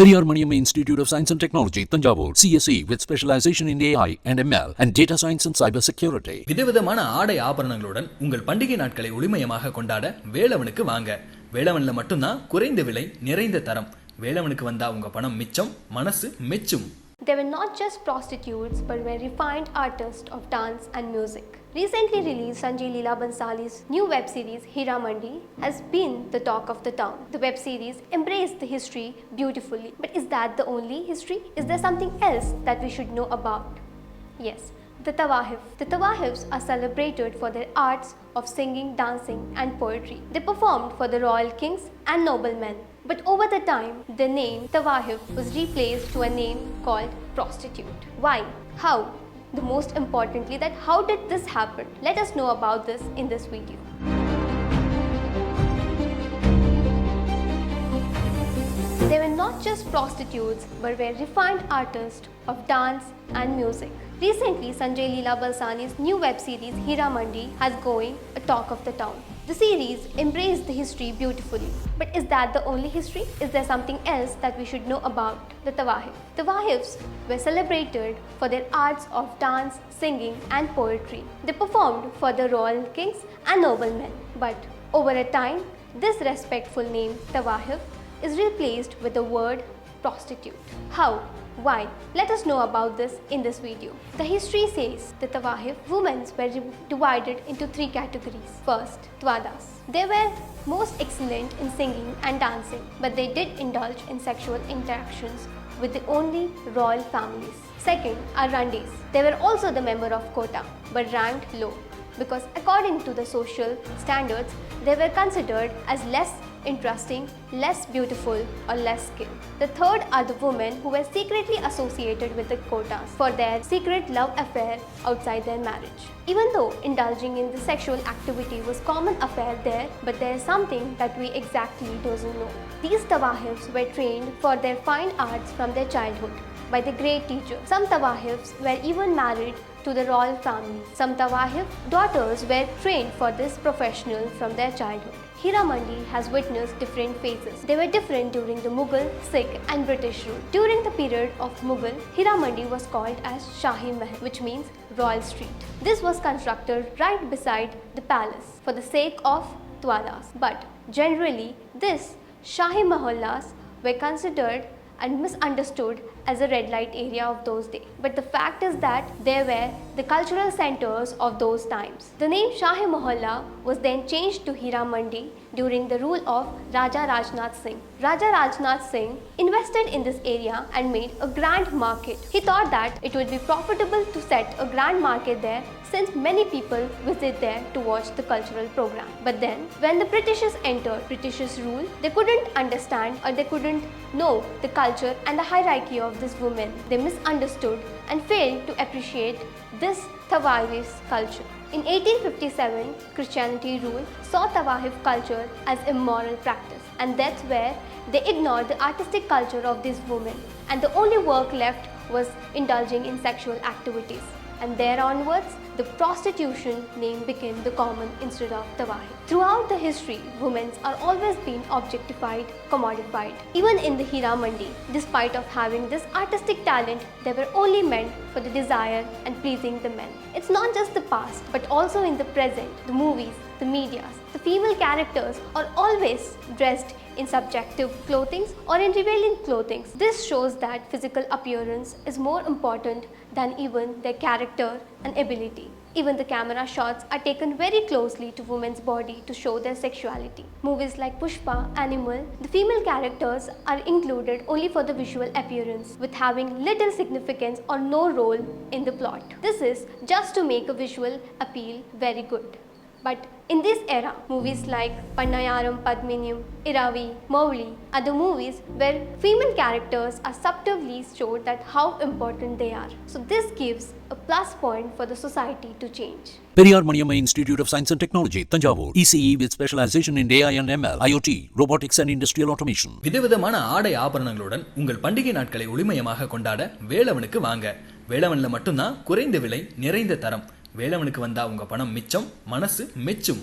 Periyar Maniamma Institute of Science and Technology, Tanjavur, CSE with specialization in AI and ML and data science and cyber security. விதவிதமான ஆடை ஆபரணங்களுடன் உங்கள் பண்டிகை நாட்களை ஒளிமயமாக கொண்டாட வேலவனுக்கு வாங்க. வேலவன்ல மட்டும்தான் குறைந்த விலை, நிறைந்த தரம். வேலவனுக்கு வந்தா உங்க பணம் மிச்சம், மனசு மெச்சும். They were not just prostitutes but were refined artists of dance and music. Recently released Sanjay Leela Bansali's new web series Hira Mandi has been the talk of the town. The web series embraced the history beautifully. But is that the only history? Is there something else that we should know about? Yes, the Tawahif. The Tawahifs are celebrated for their arts of singing, dancing and poetry. They performed for the royal kings and noblemen. But over the time, the name Tawahif was replaced to a name called prostitute. Why? How? The most importantly, that how did this happen? Let us know about this in this video. They were not just prostitutes but were refined artists of dance and music. Recently, Sanjay Leela Bansali's new web series Hira Mandi has going a talk of the town. The series embraced the history beautifully. But is that the only history? Is there something else that we should know about the Tawahif? Tawahifs were celebrated for their arts of dance, singing and poetry. They performed for the royal kings and noblemen. But over a time, this respectful name Tawahif is replaced with the word prostitute. How? Why? Let us know about this in this video. The history says the Tawahif women were divided into three categories. First, Twadas. They were most excellent in singing and dancing, but they did indulge in sexual interactions with the only royal families. Second are Randis. They were also the member of quota, but ranked low because according to the social standards, they were considered as less interesting, less beautiful or less skilled. The third are the women who were secretly associated with the quotas for their secret love affair outside their marriage. Even though indulging in the sexual activity was common affair there, but there is something that we exactly doesn't know. These Tawahifs were trained for their fine arts from their childhood by the great teachers. Some Tawahifs were even married to the royal family. Some Tawahif daughters were trained for this professional from their childhood. Hira Mandi has witnessed different phases. They were different during the Mughal, Sikh and British rule. During the period of Mughal, Hira Mandi was called as Shahi Mahal, which means Royal Street. This was constructed right beside the palace for the sake of Twadas. But generally, this Shahi Mahallas were considered and misunderstood as a red light area of those days. But the fact is that they were the cultural centers of those times. The name Shahi Mohalla was then changed to Hira Mandi during the rule of Raja Rajnath Singh. Raja Rajnath Singh invested in this area and made a grand market. He thought that it would be profitable to set a grand market there since many people visit there to watch the cultural program. But then, when the Britishers entered Britishers rule, they couldn't understand or they couldn't know the culture and the hierarchy of this woman. They misunderstood and failed to appreciate this Tawahif's culture. In 1857, Christianity rule saw Tawahif culture as immoral practice, and that's where they ignored the artistic culture of these women, and the only work left was indulging in sexual activities. And there onwards, the prostitution name became the common instead of Tawahif. Throughout the history, women are always been objectified, commodified. Even in the Hira Mandi, despite of having this artistic talent, they were only meant for the desire and pleasing the men. It's not just the past, but also in the present, the movies, the medias, the female characters are always dressed in subjective clothing or in revealing clothing. This shows that physical appearance is more important than even their character and ability. Even the camera shots are taken very closely to women's body to show their sexuality. Movies like Pushpa, Animal, the female characters are included only for the visual appearance, with having little significance or no role in the plot. This is just to make a visual appeal very good. But in this era, movies like Pannayaram Padminiyam, Iravi, Mowgli are the movies where female characters are subtly showed that how important they are. So this gives a plus point for the society to change. Periyar Maniamma Institute of Science and Technology, Tanjavur, ECE with specialization in AI and ML, IoT, robotics and industrial automation. விதவிதமான ஆடை ஆபரணங்களுடன் உங்கள் பண்டிகை நாட்களை ஒளிமயமாக கொண்டாட வேலவனுக்கு வாங்க. வேலவன்ல மட்டும்தான் குறைந்த விலை, நிறைந்த தரம். வேலவனுக்கு வந்தா உங்க பணம் மிச்சம், மனசு மெச்சும்.